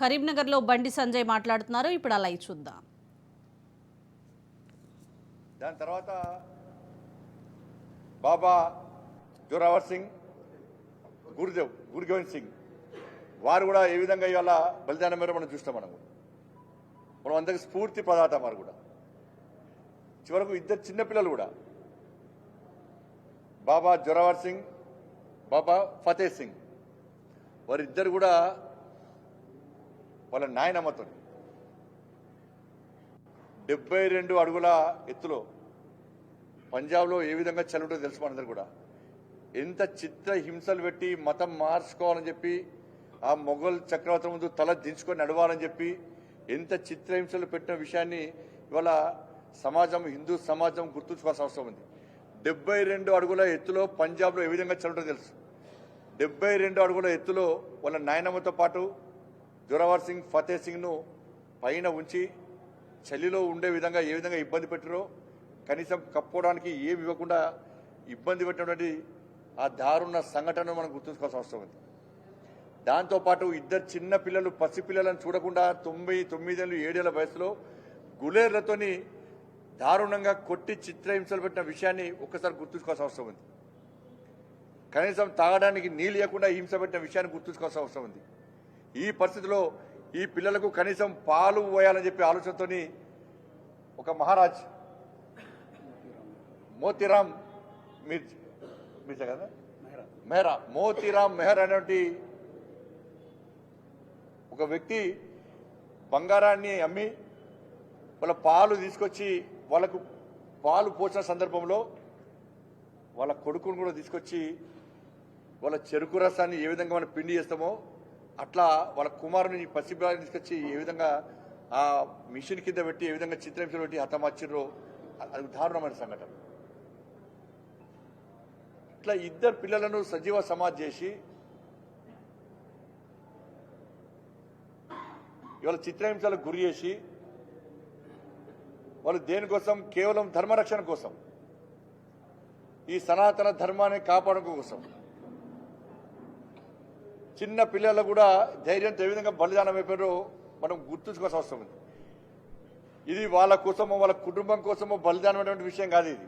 కరీంనగర్లో బండి సంజయ్ మాట్లాడుతున్నారు. ఇప్పుడు అలా చూద్దాం. దాని తర్వాత బాబా జోరావర్ సింగ్, గురుగోవింద్ సింగ్ వారు కూడా ఏ విధంగా ఇవాళ బలిదానం మీద మనం చూస్తాం. మనం అందరికి స్ఫూర్తి ప్రదాత వారు కూడా. చివరకు ఇద్దరు చిన్నపిల్లలు కూడా, బాబా జోరావర్ సింగ్, బాబా ఫతే సింగ్, వారిద్దరు కూడా వాళ్ళ నాయనమ్మతో 72 అడుగుల ఎత్తులో పంజాబ్లో ఏ విధంగా చలుంటో తెలుసు మనందరూ కూడా. ఎంత చిత్ర హింసలు పెట్టి మతం మార్చుకోవాలని చెప్పి, ఆ మొఘల్ చక్రవర్తి ముందు తల దించుకొని నడవాలని చెప్పి ఎంత చిత్రహింసలు పెట్టిన విషయాన్ని ఇవాళ సమాజం, హిందూ సమాజం గుర్తుంచుకోవాల్సిన అవసరం ఉంది. 72 అడుగుల ఎత్తులో పంజాబ్లో ఏ విధంగా చలుంటో తెలుసు. 72 అడుగుల ఎత్తులో వాళ్ళ నాయనమ్మతో పాటు జోరావర్ సింగ్, ఫతే సింగ్ను పైన ఉంచి చలిలో ఉండే విధంగా ఏ విధంగా ఇబ్బంది పెట్టారో, కనీసం కప్పుకోవడానికి ఏమి ఇవ్వకుండా ఇబ్బంది పెట్టినటువంటి ఆ దారుణ సంఘటనను మనం గుర్తుంచుకోవాల్సిన అవసరం ఉంది. దాంతోపాటు ఇద్దరు చిన్న పిల్లలు, పసిపిల్లలను చూడకుండా 9 ఏళ్ళు 7 ఏళ్ల వయసులో గులేర్లతోని దారుణంగా కొట్టి చిత్రహింసలు పెట్టిన విషయాన్ని ఒక్కసారి గుర్తుంచుకోవాల్సిన అవసరం ఉంది. కనీసం తాగడానికి నీళ్ళు ఇవ్వకుండా హింస పెట్టిన విషయాన్ని గుర్తుంచుకోవాల్సిన అవసరం ఉంది. ఈ పరిస్థితిలో ఈ పిల్లలకు కనీసం పాలు పోయాలని చెప్పి ఆలోచనతోని ఒక మహారాజ్ మోతీరామ్ మెహర్ అనేటువంటి ఒక వ్యక్తి బంగారాన్ని అమ్మి వాళ్ళ పాలు తీసుకొచ్చి వాళ్ళకు పాలు పోసిన సందర్భంలో వాళ్ళ కొడుకును కూడా తీసుకొచ్చి వాళ్ళ చెరుకు రసాన్ని ఏ విధంగా మనం పిండి చేస్తామో అట్లా వాళ్ళ కుమారుని పసిపిల్లని తీసుకొచ్చి ఏ విధంగా ఆ మిషన్ కింద పెట్టి ఏ విధంగా చిత్రహింసలు పెట్టి హతమార్చిర్రో అది దారుణమైన సంఘటన. ఇట్లా ఇద్దరు పిల్లలను సజీవ సమాధి చేసి ఇవాళ చిత్రహింసలకు గురి చేసి వాళ్ళు దేనికోసం? కేవలం ధర్మరక్షణ కోసం, ఈ సనాతన ధర్మాన్ని కాపాడడం కోసం. చిన్న పిల్లలు కూడా ధైర్యంతో ఏ విధంగా బలిదానం అయిపోయారో మనం గుర్తుంచుకోవాల్సిన అవసరం ఉంది. ఇది వాళ్ళ కోసమో వాళ్ళ కుటుంబం కోసమో బలిదానం అనేటువంటి విషయం కాదు. ఇది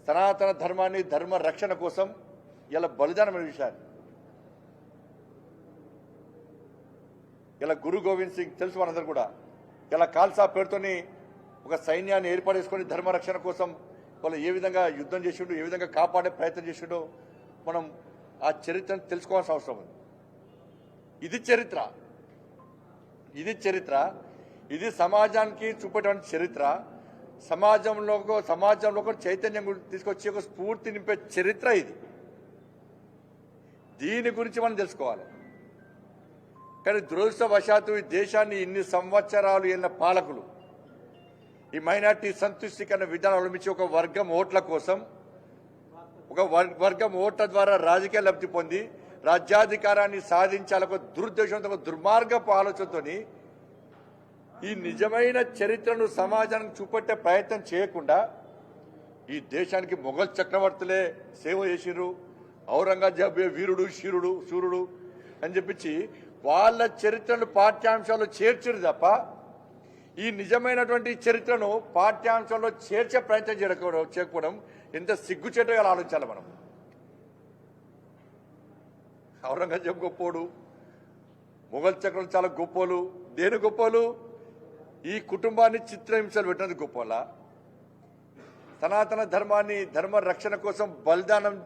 సనాతన ధర్మాన్ని, ధర్మ రక్షణ కోసం ఇలా బలిదానమైన విషయాన్ని. ఇలా గురు గోవింద్ సింగ్ తెలుసు మనందరూ కూడా. ఇలా ఖాల్సా పేరుతోని ఒక సైన్యాన్ని ఏర్పాటు చేసుకొని ధర్మ రక్షణ కోసం వాళ్ళు ఏ విధంగా యుద్ధం చేసిండో, ఏ విధంగా కాపాడే ప్రయత్నం చేసిండో మనం ఆ చరిత్రను తెలుసుకోవాల్సిన అవసరం ఉంది. ఇది చరిత్ర, ఇది సమాజానికి చూపేటువంటి చరిత్ర. సమాజంలో చైతన్యం తీసుకొచ్చి ఒక స్ఫూర్తి నింపే చరిత్ర ఇది. దీని గురించి మనం తెలుసుకోవాలి. కానీ దురదృష్టవశాత్తు ఈ దేశాన్ని ఇన్ని సంవత్సరాలు ఎన్న పాలకులు ఈ మైనార్టీ సంతుష్టీకరణ విధానం అవలంబించి ఒక వర్గం ఓట్ల కోసం, ఒక వర్గం ఓట్ల ద్వారా రాజకీయ లబ్ధి పొంది రాజ్యాధికారాన్ని సాధించాలొక దురుద్దేశంతో, ఒక దుర్మార్గపు ఆలోచనతో ఈ నిజమైన చరిత్రను సమాజానికి చూపెట్టే ప్రయత్నం చేయకుండా ఈ దేశానికి మొఘల్ చక్రవర్తులే సేవ చేసిరు, ఔరంగజేబ్ వీరుడు, శూరుడు అని చెప్పించి వాళ్ళ చరిత్రను పాఠ్యాంశాల్లో చేర్చరు తప్ప ఈ నిజమైనటువంటి చరిత్రను పాఠ్యాంశంలో చేర్చే ప్రయత్నం చేయకపోవడం ఎంత సిగ్గుచేటుగా ఆలోచించాలి మనం. ఔరంగజేబ్ గొప్పోడు, మొఘల్ చక్రవర్తులు చాలా గొప్పోలు. దేని గొప్పోలు? ఈ కుటుంబాన్ని చిత్రహింసలు పెట్టినందుకు గొప్పోలా? సనాతన ధర్మాన్ని, ధర్మ రక్షణ కోసం బలిదానం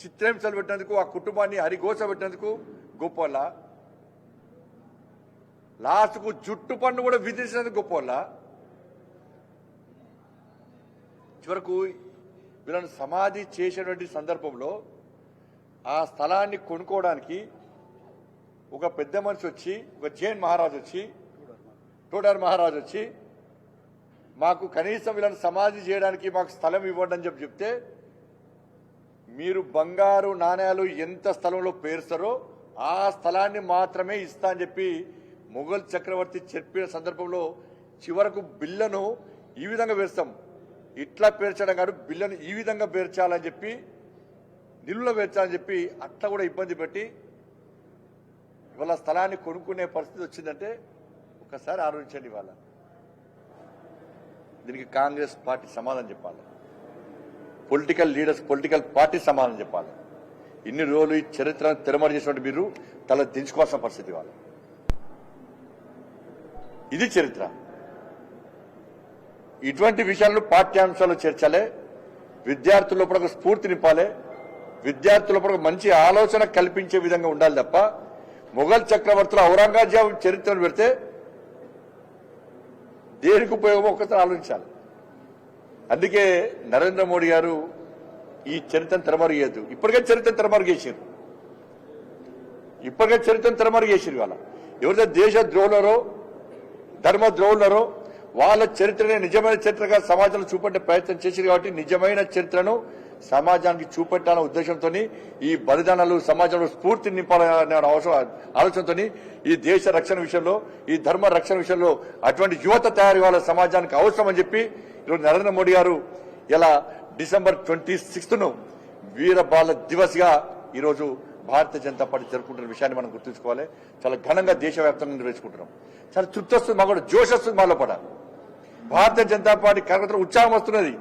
చిత్రహింసలు పెట్టినందుకు, ఆ కుటుంబాన్ని హరిఘోష పెట్టినందుకు గొప్పోలా? లాస్ట్కు జుట్టు పన్ను కూడా విధించినందుకు గొప్పోలా? చివరకు వీళ్ళని సమాధి చేసేటువంటి సందర్భంలో ఆ స్థలాన్ని కొనుక్కోవడానికి ఒక పెద్ద మనిషి వచ్చి, ఒక జైన్ మహారాజు వచ్చి, టోడర్ మహారాజు వచ్చి, మాకు కనీసం వీళ్ళని సమాధి చేయడానికి మాకు స్థలం ఇవ్వండి అని చెప్తే, మీరు బంగారు నాణ్యాలు ఎంత స్థలంలో పేరుస్తారో ఆ స్థలాన్ని మాత్రమే ఇస్తా అని చెప్పి మొఘల్ చక్రవర్తి చెప్పిన సందర్భంలో చివరకు బిల్లను ఈ విధంగా పేర్చాం. ఇట్లా పేర్చడం కాదు, బిల్లను ఈ విధంగా పేర్చాలని చెప్పి, నిలువులో పేర్చాలని చెప్పి అట్లా కూడా ఇబ్బంది పెట్టి ఇవాళ స్థలాన్ని కొనుక్కునే పరిస్థితి వచ్చిందంటే ఒకసారి ఆలోచించండి. ఇవాళ దీనికి కాంగ్రెస్ పార్టీ సమాధానం చెప్పాలి, పొలిటికల్ లీడర్స్ పొలిటికల్ పార్టీ సమాధానం చెప్పాలి. ఇన్ని రోజులు ఈ చరిత్రను తిరమరి చేసినట్టు మీరు తల దించుకోవాల్సిన పరిస్థితి ఇవాళ. ఇది చరిత్ర. ఇటువంటి విషయాలను పాఠ్యాంశాలు చేర్చాలి, విద్యార్థుల ఒక స్ఫూర్తి నింపాలి, విద్యార్థుల ఒక మంచి ఆలోచన కల్పించే విధంగా ఉండాలి తప్ప మొఘల్ చక్రవర్తుల ఔరంగజేబు చరిత్రను పెడితే దేనికి ఉపయోగమో ఒకసారి ఆలోచించాలి. అందుకే నరేంద్ర మోడీ గారు ఈ చరిత్రను తెరమరుగేయద్దు. ఇప్పటికే చరిత్రను తెరమరుగేసారు, ఇవాళ ఎవరైతే దేశ ద్రోహులరో ధర్మ ద్రోహులరో వాళ్ళ చరిత్రనే నిజమైన చరిత్రగా సమాజంలో చూపెట్టే ప్రయత్నం చేశారు. కాబట్టి నిజమైన చరిత్రను సమాజానికి చూపెట్టాలనే ఉద్దేశంతో ఈ బలిదానాలు సమాజంలో స్ఫూర్తి నింపాలనే ఆలోచనతో ఈ దేశ రక్షణ విషయంలో ఈ ధర్మ రక్షణ విషయంలో అటువంటి యువత తయారు వాళ్ళ సమాజానికి అవసరం అని చెప్పి ఈరోజు నరేంద్ర మోడీ గారు ఇలా డిసెంబర్ 26ను వీర బాల దివస్ గా ఈరోజు భారతీయ జనతా పార్టీ జరుపుకుంటున్న విషయాన్ని మనం గుర్తుంచుకోవాలి. చాలా ఘనంగా దేశవ్యాప్తంగా నిర్వహించుకుంటున్నాం. చాలా తృప్తి వస్తుంది, మాకు కూడా జోష్ వస్తుంది, మాలో పడ భారతీయ జనతా పార్టీ కార్యకర్తలు ఉత్సాహం వస్తున్నది.